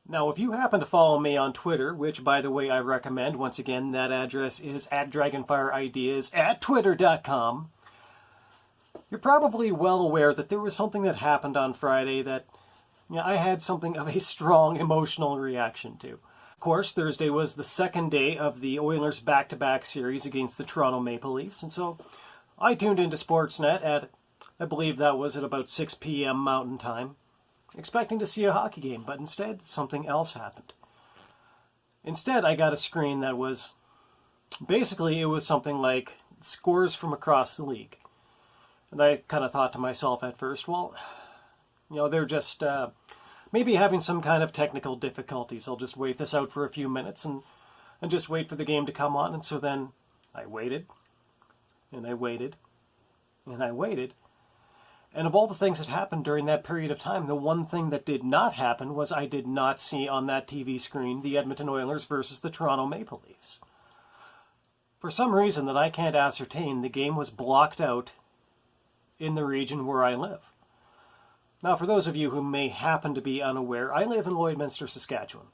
Now, if you happen to follow me on Twitter, which, by the way, I recommend, once again, that address is @DragonfireIdeas at twitter.com, you're probably well aware that there was something that happened on Friday that I had something of a strong emotional reaction to. Of course, Thursday was the second day of the Oilers back-to-back series against the Toronto Maple Leafs, and so I tuned into Sportsnet at, I believe that was at about 6 p.m. Mountain Time, expecting to see a hockey game, but instead something else happened. Instead, I got a screen that was, basically it was something like scores from across the league. And I kind of thought to myself at first, well, they're just maybe having some kind of technical difficulties. I'll just wait this out for a few minutes and just wait for the game to come on. And so then I waited, and I waited, and I waited. And of all the things that happened during that period of time, the one thing that did not happen was I did not see on that TV screen the Edmonton Oilers versus the Toronto Maple Leafs. For some reason that I can't ascertain, the game was blocked out in the region where I live. Now, for those of you who may happen to be unaware, I live in Lloydminster, Saskatchewan.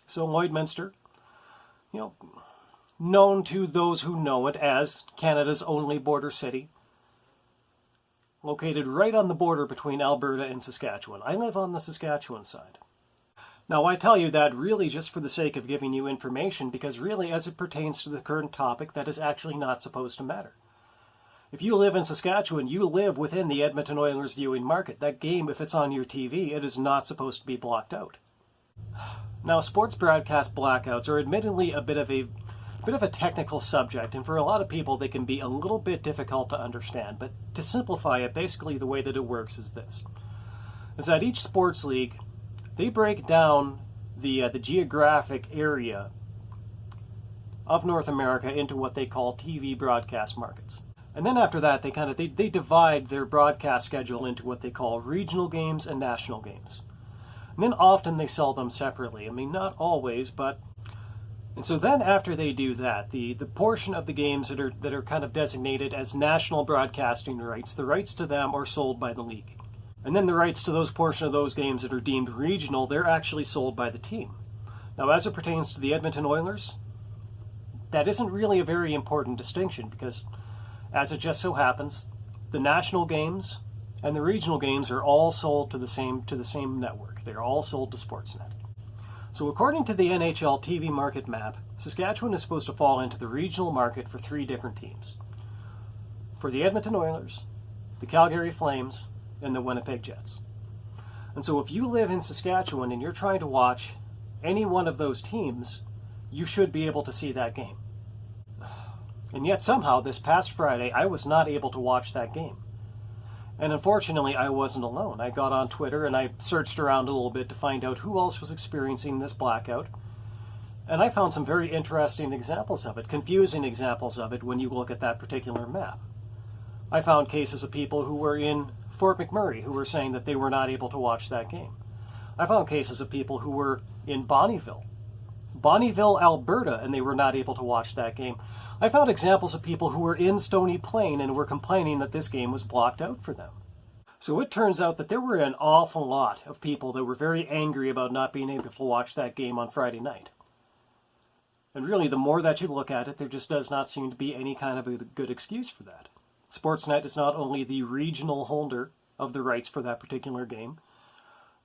So Lloydminster, known to those who know it as Canada's only border city, located right on the border between Alberta and Saskatchewan. I live on the Saskatchewan side. Now, I tell you that really just for the sake of giving you information, because really, as it pertains to the current topic, that is actually not supposed to matter. If you live in Saskatchewan, you live within the Edmonton Oilers viewing market. That game, if it's on your TV, it is not supposed to be blocked out. Now, sports broadcast blackouts are admittedly a bit of a technical subject, and for a lot of people they can be a little bit difficult to understand. But to simplify it, basically the way that it works is this: is that each sports league, they break down the geographic area of North America into what they call TV broadcast markets. And then after that, they divide their broadcast schedule into what they call regional games and national games. And then often they sell them separately. I mean, not always, but... And so then after they do that, the portion of the games that are kind of designated as national broadcasting rights, the rights to them are sold by the league. And then the rights to those portion of those games that are deemed regional, they're actually sold by the team. Now, as it pertains to the Edmonton Oilers, that isn't really a very important distinction because, as it just so happens, the national games and the regional games are all sold to the same network. They're all sold to Sportsnet. So according to the NHL TV market map, Saskatchewan is supposed to fall into the regional market for 3 different teams. For the Edmonton Oilers, the Calgary Flames, and the Winnipeg Jets. And so if you live in Saskatchewan and you're trying to watch any one of those teams, you should be able to see that game. And yet somehow this past Friday, I was not able to watch that game. And unfortunately, I wasn't alone. I got on Twitter and I searched around a little bit to find out who else was experiencing this blackout. And I found some very interesting examples of it, confusing examples of it when you look at that particular map. I found cases of people who were in Fort McMurray who were saying that they were not able to watch that game. I found cases of people who were in Bonnyville, Alberta, and they were not able to watch that game. I found examples of people who were in Stony Plain and were complaining that this game was blocked out for them. So it turns out that there were an awful lot of people that were very angry about not being able to watch that game on Friday night. And really, the more that you look at it, there just does not seem to be any kind of a good excuse for that. Sportsnet is not only the regional holder of the rights for that particular game,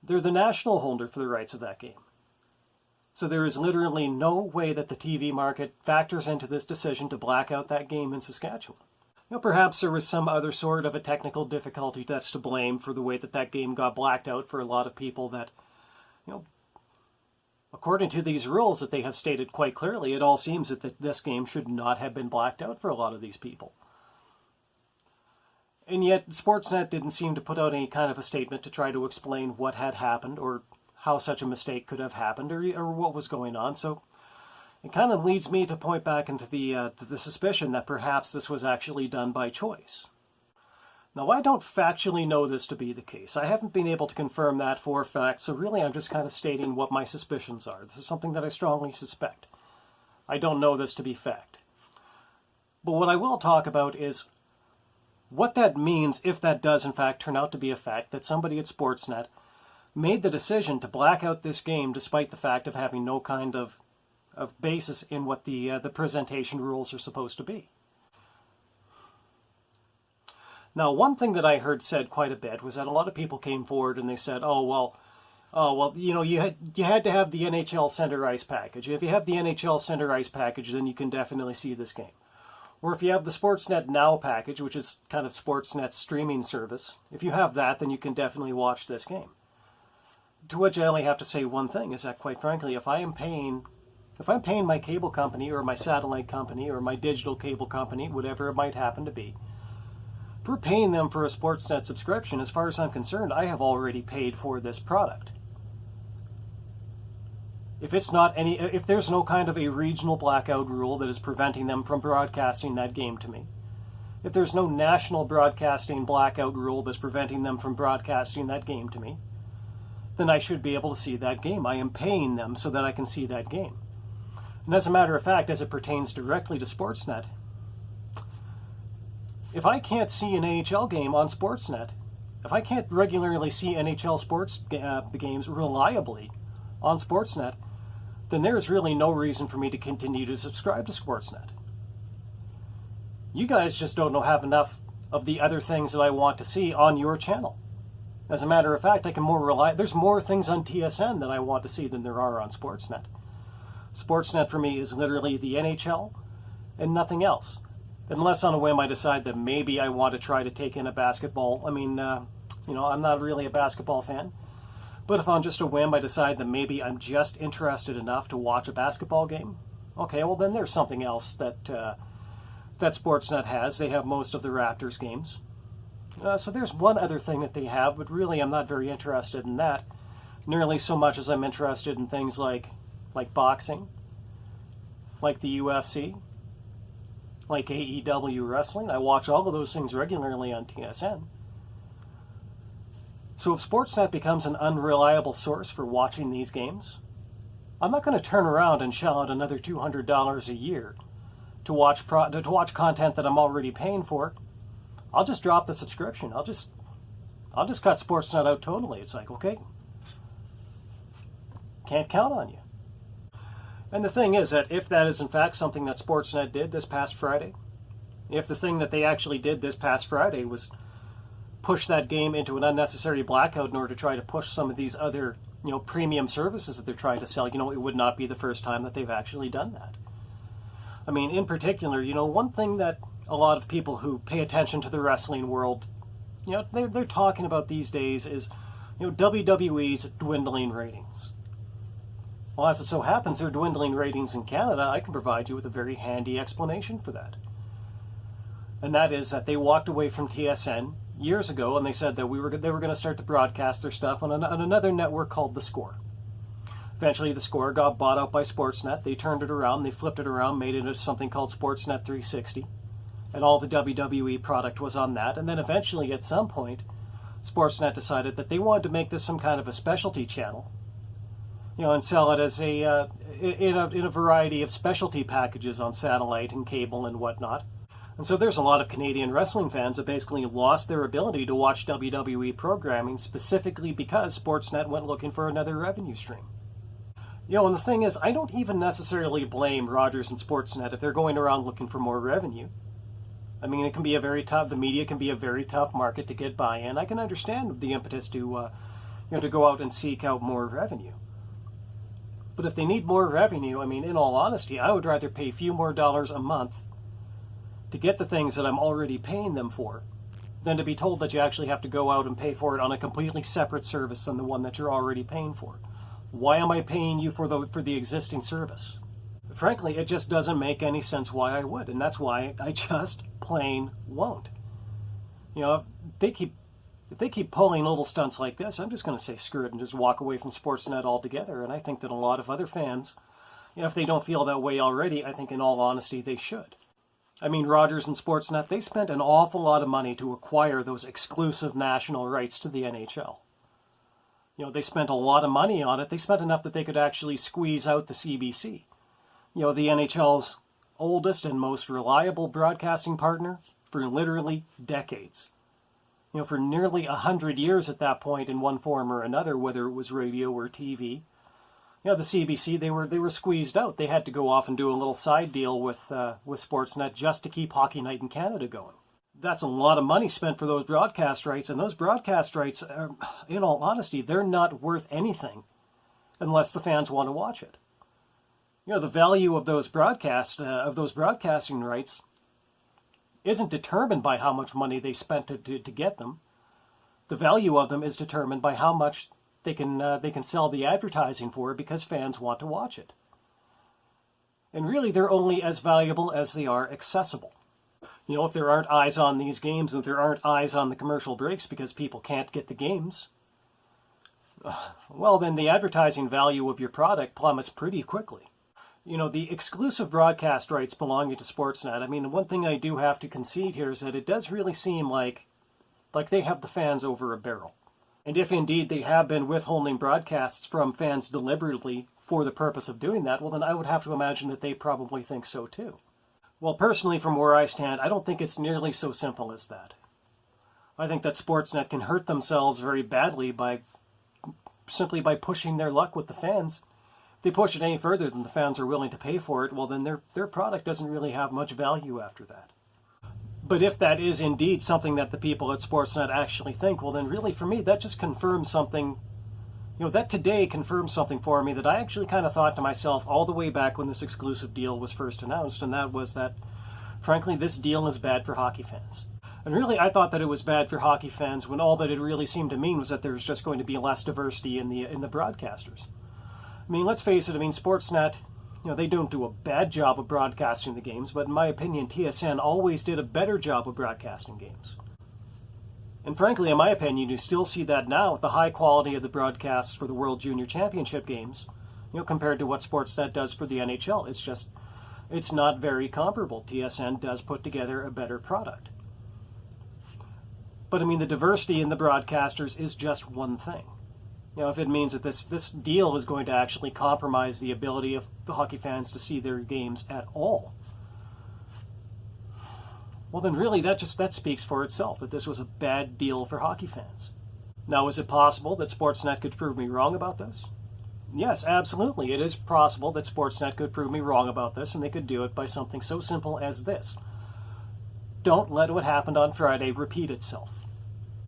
they're the national holder for the rights of that game. So there is literally no way that the TV market factors into this decision to black out that game in Saskatchewan. Perhaps there was some other sort of a technical difficulty that's to blame for the way that that game got blacked out for a lot of people that, according to these rules that they have stated quite clearly, it all seems that this game should not have been blacked out for a lot of these people. And yet Sportsnet didn't seem to put out any kind of a statement to try to explain what had happened or how such a mistake could have happened or what was going on. So it kind of leads me to point back into the suspicion that perhaps this was actually done by choice. Now, I don't factually know this to be the case. I haven't been able to confirm that for a fact, so really I'm just kind of stating what my suspicions are. This is something that I strongly suspect. I don't know this to be fact. But what I will talk about is what that means if that does in fact turn out to be a fact, that somebody at Sportsnet made the decision to black out this game despite the fact of having no kind of basis in what the presentation rules are supposed to be. Now, one thing that I heard said quite a bit was that a lot of people came forward and they said, oh, well, you know, you had to have the NHL center ice package. If you have the NHL center ice package, then you can definitely see this game. Or if you have the Sportsnet Now package, which is kind of Sportsnet's streaming service, if you have that, then you can definitely watch this game. To which I only have to say one thing, is that quite frankly, if I'm paying my cable company or my satellite company or my digital cable company, whatever it might happen to be, if we're paying them for a Sportsnet subscription, as far as I'm concerned, I have already paid for this product. If there's no kind of a regional blackout rule that is preventing them from broadcasting that game to me, if there's no national broadcasting blackout rule that's preventing them from broadcasting that game to me, then I should be able to see that game. I am paying them so that I can see that game. And as a matter of fact, as it pertains directly to Sportsnet, if I can't see an NHL game on Sportsnet, if I can't regularly see NHL sports games reliably on Sportsnet, then there's really no reason for me to continue to subscribe to Sportsnet. You guys just don't have enough of the other things that I want to see on your channel. As a matter of fact, there's more things on TSN that I want to see than there are on Sportsnet. Sportsnet for me is literally the NHL and nothing else. Unless on a whim I decide that maybe I want to try to take in a basketball. I mean, you know, I'm not really a basketball fan. But if on just a whim I decide that maybe I'm just interested enough to watch a basketball game, okay, well then there's something else that Sportsnet has. They have most of the Raptors games. So there's one other thing that they have, but really I'm not very interested in that, nearly so much as I'm interested in things like boxing, like the UFC, like AEW wrestling. I watch all of those things regularly on TSN. So if Sportsnet becomes an unreliable source for watching these games, I'm not going to turn around and shell out another $200 a year to watch content that I'm already paying for. I'll just drop the subscription. I'll just cut Sportsnet out totally. It's like, okay, can't count on you. And the thing is that if that is in fact something that Sportsnet did this past Friday, if the thing that they actually did this past Friday was push that game into an unnecessary blackout in order to try to push some of these other, you know, premium services that they're trying to sell, you know, it would not be the first time that they've actually done that. I mean, in particular, you know, one thing that a lot of people who pay attention to the wrestling world, you know, they're talking about these days is, you know, WWE's dwindling ratings. Well, as it so happens, they're dwindling ratings in Canada. I can provide you with a very handy explanation for that. And that is that they walked away from TSN years ago, and they said that they were going to start to broadcast their stuff on another network called The Score. Eventually, The Score got bought out by Sportsnet. They turned it around, they flipped it around, made it into something called Sportsnet 360, and all the WWE product was on that. And then eventually, at some point, Sportsnet decided that they wanted to make this some kind of a specialty channel, you know, and sell it as in a variety of specialty packages on satellite and cable and whatnot. And so there's a lot of Canadian wrestling fans that basically lost their ability to watch WWE programming specifically because Sportsnet went looking for another revenue stream. You know, and the thing is, I don't even necessarily blame Rogers and Sportsnet if they're going around looking for more revenue. I mean, it can be the media can be a very tough market to get by in. I can understand the impetus to, you know, to go out and seek out more revenue. But if they need more revenue, I mean, in all honesty, I would rather pay a few more dollars a month to get the things that I'm already paying them for, than to be told that you actually have to go out and pay for it on a completely separate service than the one that you're already paying for. Why am I paying you for the existing service? Frankly, it just doesn't make any sense why I would, and that's why I just plain won't. You know, if they keep pulling little stunts like this, I'm just going to say screw it and just walk away from Sportsnet altogether. And I think that a lot of other fans, you know, if they don't feel that way already, I think in all honesty they should. I mean, Rogers and Sportsnet, they spent an awful lot of money to acquire those exclusive national rights to the NHL. You know, they spent a lot of money on it. They spent enough that they could actually squeeze out the CBC. You know, the NHL's oldest and most reliable broadcasting partner for literally decades. for nearly 100 years at that point in one form or another, whether it was radio or TV. The CBC, they were squeezed out. They had to go off and do a little side deal with Sportsnet just to keep Hockey Night in Canada going. That's a lot of money spent for those broadcast rights, and those broadcast rights, in all honesty, they're not worth anything unless the fans want to watch it. The value of those broadcasting rights isn't determined by how much money they spent to get them. The value of them is determined by how much they can sell the advertising for because fans want to watch it. And really, they're only as valuable as they are accessible. If there aren't eyes on these games, if there aren't eyes on the commercial breaks because people can't get the games, well, then the advertising value of your product plummets pretty quickly. The exclusive broadcast rights belonging to Sportsnet, one thing I do have to concede here is that it does really seem like they have the fans over a barrel. And if indeed they have been withholding broadcasts from fans deliberately for the purpose of doing that, well, then I would have to imagine that they probably think so too. Well, personally, from where I stand, I don't think it's nearly so simple as that. I think that Sportsnet can hurt themselves very badly simply by pushing their luck with the fans. If they push it any further than the fans are willing to pay for it, well, then their product doesn't really have much value after that. But if that is indeed something that the people at Sportsnet actually think, well, then really for me, that just confirms something, that today confirms something for me that I actually kind of thought to myself all the way back when this exclusive deal was first announced, and that was that, frankly, this deal is bad for hockey fans. And really, I thought that it was bad for hockey fans when all that it really seemed to mean was that there's just going to be less diversity in the broadcasters. Let's face it, Sportsnet, they don't do a bad job of broadcasting the games, but in my opinion, TSN always did a better job of broadcasting games. And frankly, in my opinion, you still see that now with the high quality of the broadcasts for the World Junior Championship games, compared to what Sportsnet does for the NHL. It's not very comparable. TSN does put together a better product. But the diversity in the broadcasters is just one thing. If it means that this deal is going to actually compromise the ability of the hockey fans to see their games at all, well then really that speaks for itself, that this was a bad deal for hockey fans. Now, is it possible that Sportsnet could prove me wrong about this? Yes, absolutely. It is possible that Sportsnet could prove me wrong about this, and they could do it by something so simple as this. Don't let what happened on Friday repeat itself.